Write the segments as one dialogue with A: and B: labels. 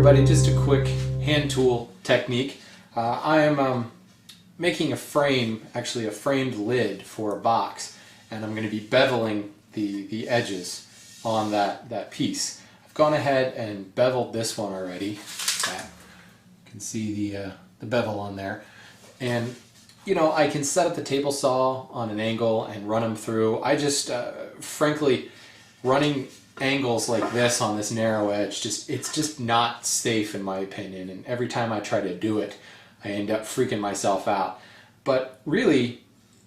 A: everybody, just a quick hand tool technique. I am making a frame, actually a framed lid for a box, and I'm going to be beveling the edges on that piece. I've gone ahead and beveled this one already. You can see the bevel on there, and you know, I can set up the table saw on an angle and run them through. I just frankly, running angles like this on this narrow edge, it's just not safe in my opinion, and every time I try to do it I end up freaking myself out. But really,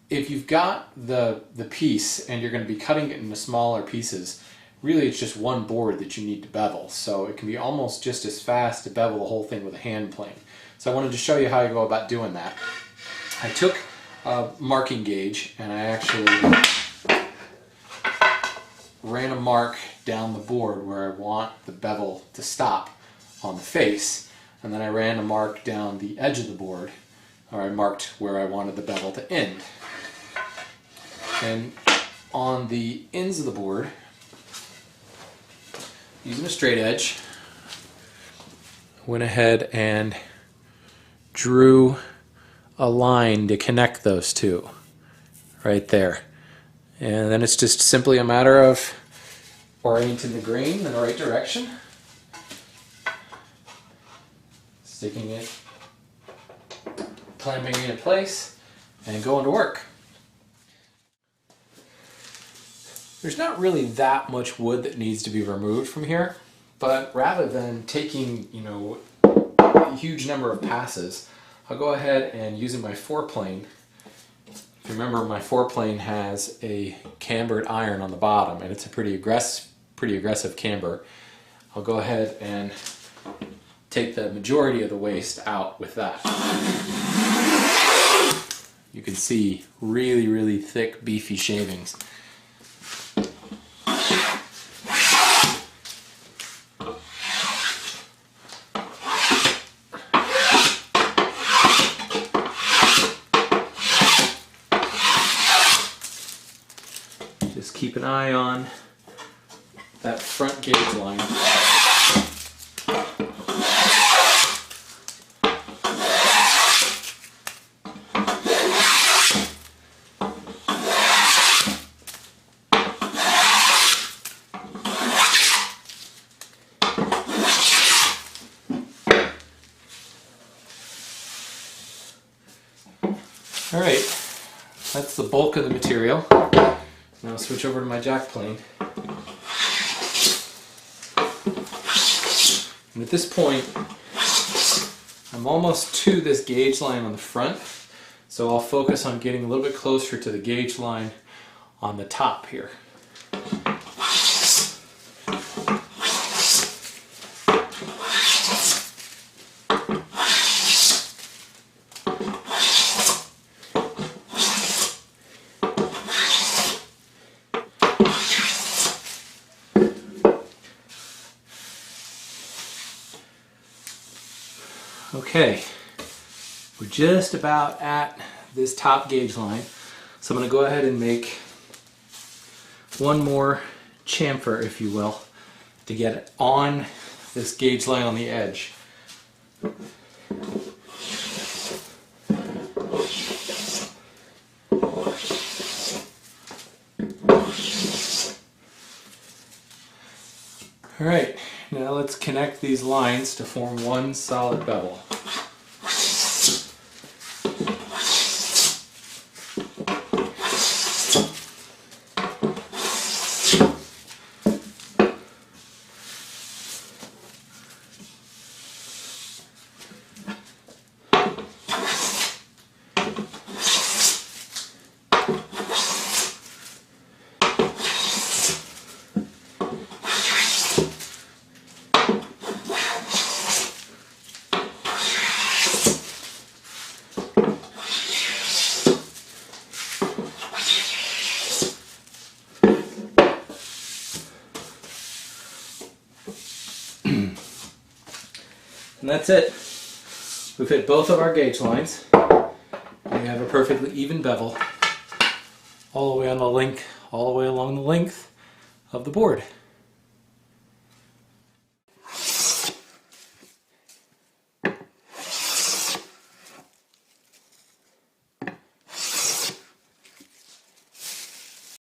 A: if you've got the piece and you're going to be cutting it into smaller pieces, really it's just one board that you need to bevel, so it can be almost just as fast to bevel the whole thing with a hand plane. So I wanted to show you how you go about doing that. I took a marking gauge and I actually ran a mark down the board where I want the bevel to stop on the face, and then I ran a mark down the edge of the board, or I marked where I wanted the bevel to end. And on the ends of the board, using a straight edge, went ahead and drew a line to connect those two right there. And then it's just simply a matter of orienting the grain in the right direction, sticking it, clamping it in place, and going to work. There's not really that much wood that needs to be removed from here, but rather than taking, you know, a huge number of passes, I'll go ahead and, using my foreplane, if you remember, my foreplane has a cambered iron on the bottom, and it's a pretty aggressive camber. I'll go ahead and take the majority of the waste out with that. You can see really thick, beefy shavings. Just keep an eye on that front gauge line. All right, that's the bulk of the material. Now I'll switch over to my jack plane. And at this point, I'm almost to this gauge line on the front, so I'll focus on getting a little bit closer to the gauge line on the top here. Okay, we're just about at this top gauge line, so I'm going to go ahead and make one more chamfer, if you will, to get it on this gauge line on the edge. Alright, now let's connect these lines to form one solid bevel. And that's it. We've hit both of our gauge lines. We have a perfectly even bevel all the way along the length of the board.